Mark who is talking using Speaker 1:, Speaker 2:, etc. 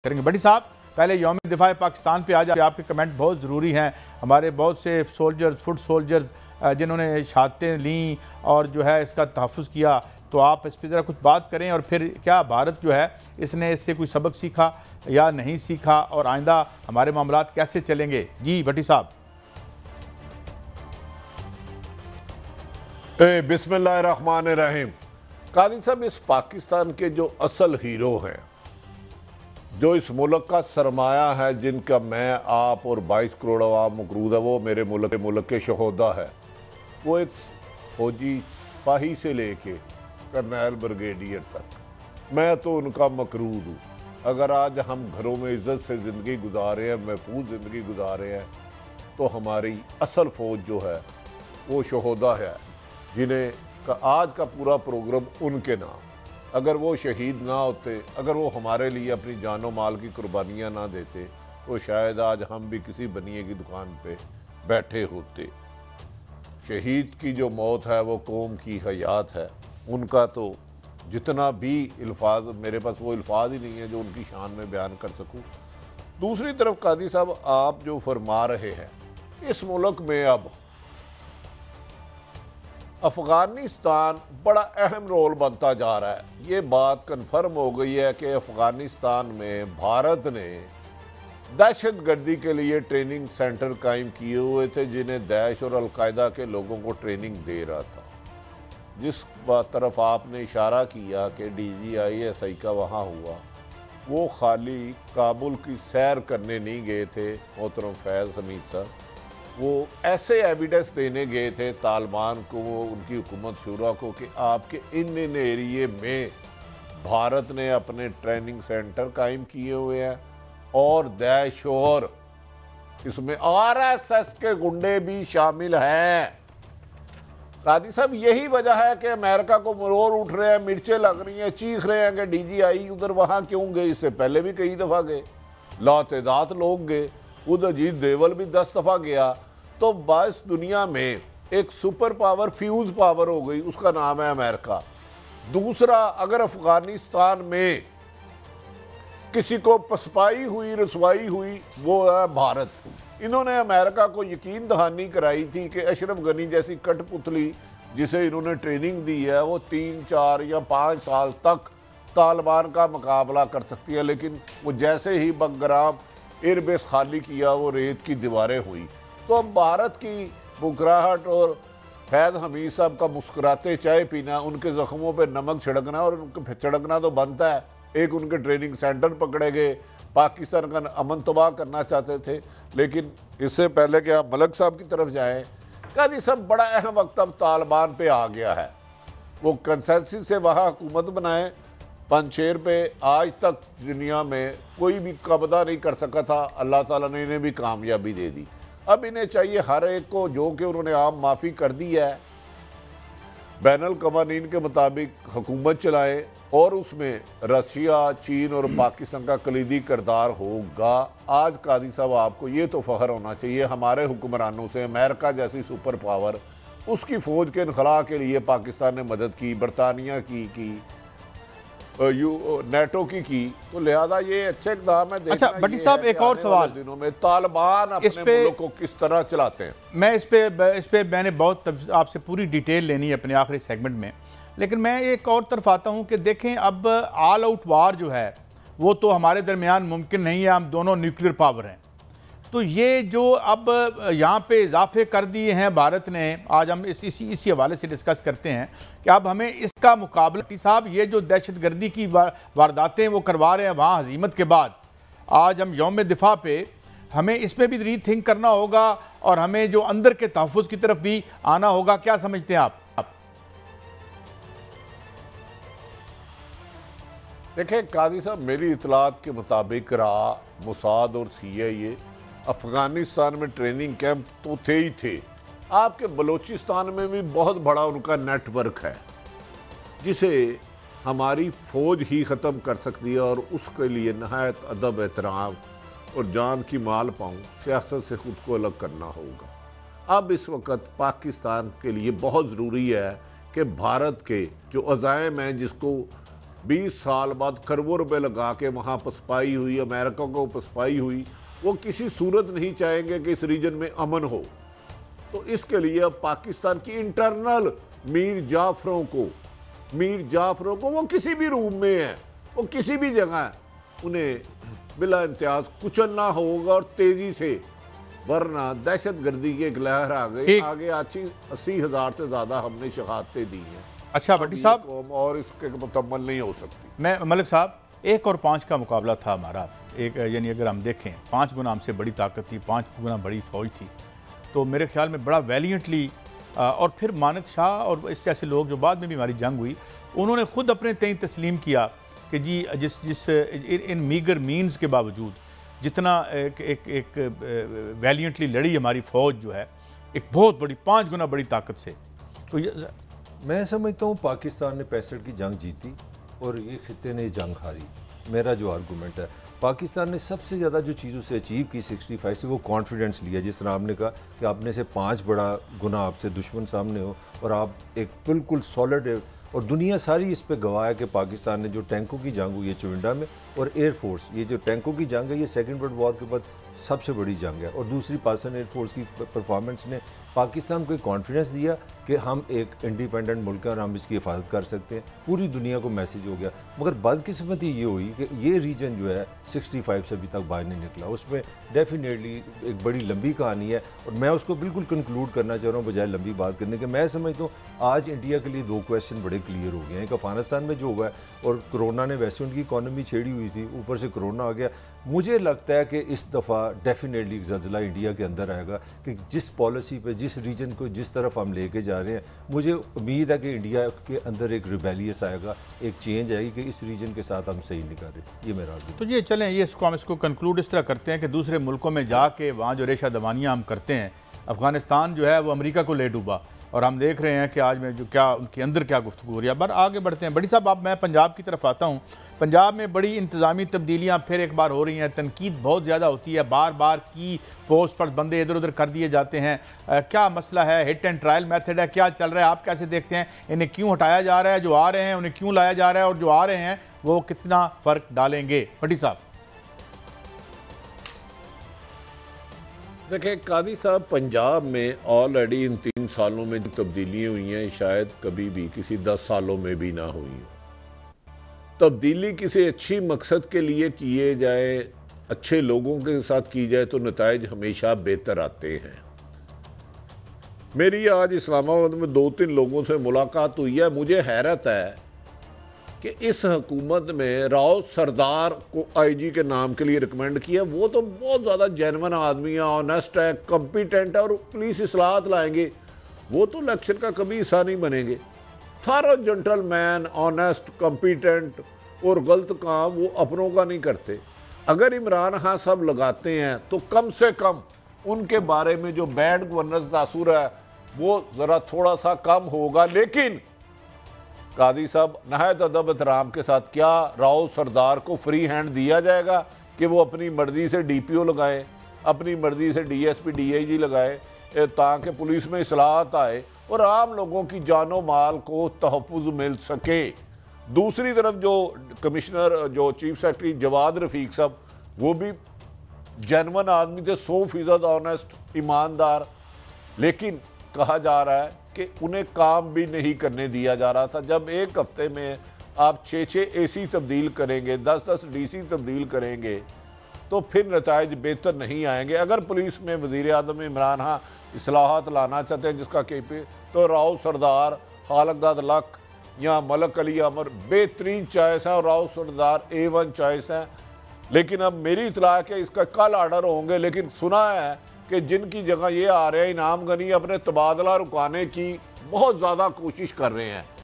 Speaker 1: करेंगे। बड़ी साहब, पहले यौम दिफा पाकिस्तान पे आज आपके कमेंट बहुत ज़रूरी हैं। हमारे बहुत से सोल्जर्स, फुट सोल्जर्स जिन्होंने शहादतें लीं और जो है इसका तहफ़्फ़ुज़ किया, तो आप इस पर ज़रा कुछ बात करें। और फिर क्या भारत जो है इसने इससे कोई सबक सीखा या नहीं सीखा, और आइंदा हमारे मामलात कैसे चलेंगे? जी भट्टी साहब।
Speaker 2: बिस्मिल्लाहिर्रहमानिर्रहीम। कादी साहब, इस पाकिस्तान के जो असल हीरो हैं, जो इस मुल्क का सरमाया है, जिनका मैं, आप और 22 करोड़ आवाम मकरूद है, वो मेरे मुल्क के शहोदा है। वो एक फौजी सिपाही से लेके कर्नल ब्रिगेडियर तक, मैं तो उनका मकरूद हूँ। अगर आज हम घरों में इज्जत से ज़िंदगी गुजार रहे हैं, महफूज ज़िंदगी गुजार रहे हैं, तो हमारी असल फ़ौज जो है वो शहोदा है, जिन्हें आज का पूरा प्रोग्राम उनके नाम। अगर वो शहीद ना होते, अगर वो हमारे लिए अपनी जानो माल की कुर्बानियाँ ना देते, तो शायद आज हम भी किसी बनिए की दुकान पे बैठे होते। शहीद की जो मौत है वो कौम की हयात है। उनका तो जितना भी अल्फाज, मेरे पास वो अल्फाज ही नहीं है जो उनकी शान में बयान कर सकूं। दूसरी तरफ कादी साहब, आप जो फरमा रहे हैं, इस मुल्क में अब अफगानिस्तान बड़ा अहम रोल बनता जा रहा है। ये बात कन्फर्म हो गई है कि अफगानिस्तान में भारत ने दहशतगर्दी के लिए ट्रेनिंग सेंटर कायम किए हुए थे, जिन्हें दैश और अलकायदा के लोगों को ट्रेनिंग दे रहा था। जिस तरफ आपने इशारा किया कि DGISI का वहाँ हुआ, वो खाली काबुल की सैर करने नहीं गए थे मोहतरम फैज़ हमीद साहब, वो ऐसे एविडेंस देने गए थे तालिबान को, उनकी हुकूमत शुरा को, कि आपके इन एरिए में भारत ने अपने ट्रेनिंग सेंटर कायम किए हुए हैं और दैश और इसमें RSS के गुंडे भी शामिल हैं। कादी साहब, यही वजह है कि अमेरिका को मरोड़ उठ रहे हैं, मिर्चें लग रही हैं, चीख रहे हैं कि DGI उधर वहां क्यों गए। इससे पहले भी कई दफा गए, लातेदाद लोग गए, खुद अजीत देवल भी 10 दफा गया। तो बस दुनिया में एक सुपर पावर फ्यूज पावर हो गई, उसका नाम है अमेरिका। दूसरा, अगर अफगानिस्तान में किसी को पसपाई हुई, रसवाई हुई, वो है भारत। इन्होंने अमेरिका को यकीन दहानी कराई थी कि अशरफ गनी जैसी कठपुतली जिसे इन्होंने ट्रेनिंग दी है, वो 3, 4 या 5 साल तक तालिबान का मुकाबला कर सकती है। लेकिन वो जैसे ही बग्राम एयरबेस खाली किया, वो रेत की दीवारें हुई। तो अब भारत की मुकराहट और फैज़ हमीद साहब का मुस्कुराते चाय पीना, उनके जख्मों पे नमक छिड़कना, और उनके छिड़कना तो बनता है। एक उनके ट्रेनिंग सेंटर पकड़े गए, पाकिस्तान का अमन तबाह करना चाहते थे। लेकिन इससे पहले कि आप मलक साहब की तरफ जाएं, कादी साहब, बड़ा अहम वक्त अब तालिबान पे आ गया है। वो कंसेंसस से वहाँ हुकूमत बनाए। पंजशेर पे आज तक दुनिया में कोई भी कब्जा नहीं कर सका था, अल्लाह ताला ने इन्हें भी कामयाबी दे दी। अब इन्हें चाहिए हर एक को, जो कि उन्होंने आम माफ़ी कर दी है, बैनुल कवानीन के मुताबिक हुकूमत चलाए, और उसमें रशिया, चीन और पाकिस्तान का कलीदी किरदार होगा। आज कादी साहब, आपको ये तो फ़ख्र होना चाहिए हमारे हुक्मरानों से, अमेरिका जैसी सुपर पावर, उसकी फ़ौज के इनखला के लिए पाकिस्तान ने मदद की, बरतानिया की नेटो की, तो लिहाजा ये अच्छे इक़दाम है।
Speaker 1: अच्छा भट्टी साहब, एक और सवाल,
Speaker 2: दिनों में तालिबान अपने मुल्क को किस तरह चलाते हैं?
Speaker 1: मैं इस पे मैंने बहुत आपसे पूरी डिटेल लेनी है अपने आखिरी सेगमेंट में, लेकिन मैं एक और तरफ आता हूँ कि देखें, अब ऑल आउट वार जो है वो तो हमारे दरमियान मुमकिन नहीं है। हम दोनों न्यूक्लियर पावर हैं, तो ये जो अब यहाँ पे इजाफे कर दिए हैं भारत ने, आज हम इसी हवाले से डिस्कस करते हैं कि अब हमें इसका मुकाबला। साहब, ये जो दहशतगर्दी की वारदातें वो करवा रहे हैं वहाँ हजीमत के बाद, आज हम यौम दिफा पे हमें इसमें भी रीथिंक करना होगा, और हमें जो अंदर के तहफ़्फ़ुज़ की तरफ भी आना होगा। क्या समझते हैं आप?
Speaker 2: देखें कादी साहब, मेरी इतलात के मुताबिक मोसाद और CIA अफगानिस्तान में ट्रेनिंग कैंप तो थे ही थे। आपके बलूचिस्तान में भी बहुत बड़ा उनका नेटवर्क है, जिसे हमारी फौज ही ख़त्म कर सकती है, और उसके लिए नहायत अदब, एहतराम और जान की माल पाऊँ सियासत से ख़ुद को अलग करना होगा। अब इस वक्त पाकिस्तान के लिए बहुत ज़रूरी है कि भारत के जो अज़ाइम हैं, जिसको 20 साल बाद खरबों रुपए लगा के वहां पसपाई हुई, अमेरिका को पसपाई हुई, वो किसी सूरत नहीं चाहेंगे कि इस रीजन में अमन हो। तो इसके लिए अब पाकिस्तान की इंटरनल मीर जाफरों को वो किसी भी रूम में है, वो किसी भी जगह है, उन्हें बिला इम्तियाज कुचलना होगा और तेजी से, वरना दहशतगर्दी की एक लहर आ गई। आगे 80,000 से ज्यादा हमने शहादतें दी हैं।
Speaker 1: अच्छा भट्टी साहब,
Speaker 2: और इसके मुकम्मल नहीं हो सकती।
Speaker 1: मैं मलिक साहब, 1 और 5 का मुकाबला था हमारा, एक यानी अगर हम देखें 5 गुना हमसे बड़ी ताकत थी, 5 गुना बड़ी फौज थी। तो मेरे ख्याल में बड़ा वैलियंटली, और फिर मानक शाह और इस जैसे लोग जो बाद में भी हमारी जंग हुई, उन्होंने खुद अपने तय तस्लीम किया कि जी जिस इन मीगर मीन्स के बावजूद जितना एक वैलियंटली लड़ी हमारी फ़ौज जो है, एक बहुत बड़ी 5 गुना बड़ी ताकत से। तो
Speaker 3: मैं समझता हूँ पाकिस्तान ने 65 की जंग जीती और ये खित्ते ने जंग हारी। मेरा जो आर्गूमेंट है, पाकिस्तान ने सबसे ज़्यादा जो चीज़ों से अचीव की 65 से, वो कॉन्फिडेंस लिया। जिस तरह आपने कहा कि आपने से 5 बड़ा गुना आपसे दुश्मन सामने हो और आप एक बिल्कुल सॉलिड, और दुनिया सारी इस पे गवाह है कि पाकिस्तान ने जो टैंकों की जंग हुई है चुनिंडा में, और एयरफोर्स, ये जो टैंकों की जंग है ये सेकेंड वर्ल्ड वॉर के बाद सबसे बड़ी जंग है। और दूसरी पाकिस्तान एयरफोर्स की परफॉर्मेंस ने पाकिस्तान को एक कॉन्फिडेंस दिया कि हम एक इंडिपेंडेंट मुल्क हैं और हम इसकी हिफाजत कर सकते हैं। पूरी दुनिया को मैसेज हो गया। मगर बदकिस्मती ये हुई कि ये रीजन जो है 65 से अभी तक बाहर नहीं निकला। उसमें डेफिनेटली एक बड़ी लंबी कहानी है और मैं उसको बिल्कुल कंक्लूड करना चाह रहा हूँ बजाय लंबी बात करने के। मैं समझता हूँ आज इंडिया के लिए 2 क्वेश्चन बड़े क्लियर हो गए हैं। एक अफगानिस्तान में जो हुआ है, और कोरोना ने वैसे उनकी इकॉनमी छेड़ी हुई थी, ऊपर से कोरोना आ गया। मुझे लगता है कि इस दफ़ा डेफिनेटली एक ज़लज़ला इंडिया के अंदर आएगा कि जिस पॉलिसी पे, जिस रीजन को जिस तरफ हम लेके जा रहे हैं, मुझे उम्मीद है कि इंडिया के अंदर एक रिबेलियस आएगा, एक चेंज आएगी कि इस रीजन के साथ हम सही नहीं कर रहे। ये मेरा आर्गुमेंट।
Speaker 1: तो ये चलें, ये हम इसको कंक्लूड इस तरह करते हैं कि दूसरे मुल्कों में जाके वहाँ जो रेशा दवानियाँ हम करते हैं, अफ़गानिस्तान जो है वो अमेरिका को ले डूबा, और हम देख रहे हैं कि आज में जो क्या उनके अंदर क्या गुफ्तगू हो रही है। पर आगे बढ़ते हैं बड़ी साहब, अब मैं पंजाब की तरफ आता हूँ। पंजाब में बड़ी इंतज़ामी तब्दीलियाँ फिर एक बार हो रही हैं, तनकीद बहुत ज़्यादा होती है, बार बार की पोस्ट पर बंदे इधर उधर कर दिए जाते हैं। क्या मसला है? हिट एंड ट्रायल मेथड है, क्या चल रहा है? आप कैसे देखते हैं? इन्हें क्यों हटाया जा रहा है? जो आ रहे हैं उन्हें क्यों लाया जा रहा है? और जो आ रहे हैं वो कितना फ़र्क डालेंगे? भट्टी साहब।
Speaker 2: देखिए कादी साहब, पंजाब में ऑलरेडी इन 3 सालों में जो तब्दीलियाँ हुई हैं शायद कभी भी किसी 10 सालों में भी ना हुई। तब्दीली किसी अच्छी मकसद के लिए किए जाए, अच्छे लोगों के साथ की जाए तो नताइज हमेशा बेहतर आते हैं। मेरी आज इस्लामाबाद में 2-3 लोगों से मुलाकात हुई है। मुझे हैरत है कि इस हुकूमत में राव सरदार को आईजी के नाम के लिए रिकमेंड किया। वो तो बहुत ज़्यादा जेन्युइन आदमी है, ऑनेस्ट है, कॉम्पिटेंट है और पुलिस इस्लाहत लाएंगे। वो तो इलेक्शन का कभी हिस्सा नहीं बनेंगे। थारो जेंटलमैन, ऑनेस्ट, कॉम्पिटेंट, और गलत काम वो अपनों का नहीं करते। अगर इमरान खान साहब लगाते हैं तो कम से कम उनके बारे में जो बैड गवर्नेंस तासुर है वो ज़रा थोड़ा सा कम होगा। लेकिन कादी साहब, नहायत अदब एहतराम के साथ, क्या राव सरदार को फ्री हैंड दिया जाएगा कि वो अपनी मर्जी से डीपीओ लगाए, अपनी मर्जी से डीएसपी डीआईजी लगाए, ताकि पुलिस में इस्लाहत आए और आम लोगों की जानो माल को तहफ़्फ़ुज़ मिल सके? दूसरी तरफ जो कमिश्नर, जो चीफ सेक्रेटरी जवाद रफीक साहब, वो भी जेन्युइन आदमी थे, 100% ऑनेस्ट, ईमानदार, लेकिन कहा जा रहा है कि उन्हें काम भी नहीं करने दिया जा रहा था। जब एक हफ्ते में आप 6-6 एसी तब्दील करेंगे, 10-10 डीसी तब्दील करेंगे, तो फिर नताइज बेहतर नहीं आएंगे। अगर पुलिस में वज़ीर आज़म इमरान खान इस्लाहत लाना चाहते हैं, जिसका केपी, तो राव सरदार, खालकदाद लक या मलक अली अमर बेहतरीन चॉइस है और राव सरदार A1 चॉइस है। लेकिन अब मेरी इतला है कि इसका कल आर्डर होंगे। लेकिन सुना है कि जिनकी जगह ये आ रहे हैं, इनाम गनी अपने तबादला रुकाने की बहुत ज़्यादा कोशिश कर रहे हैं।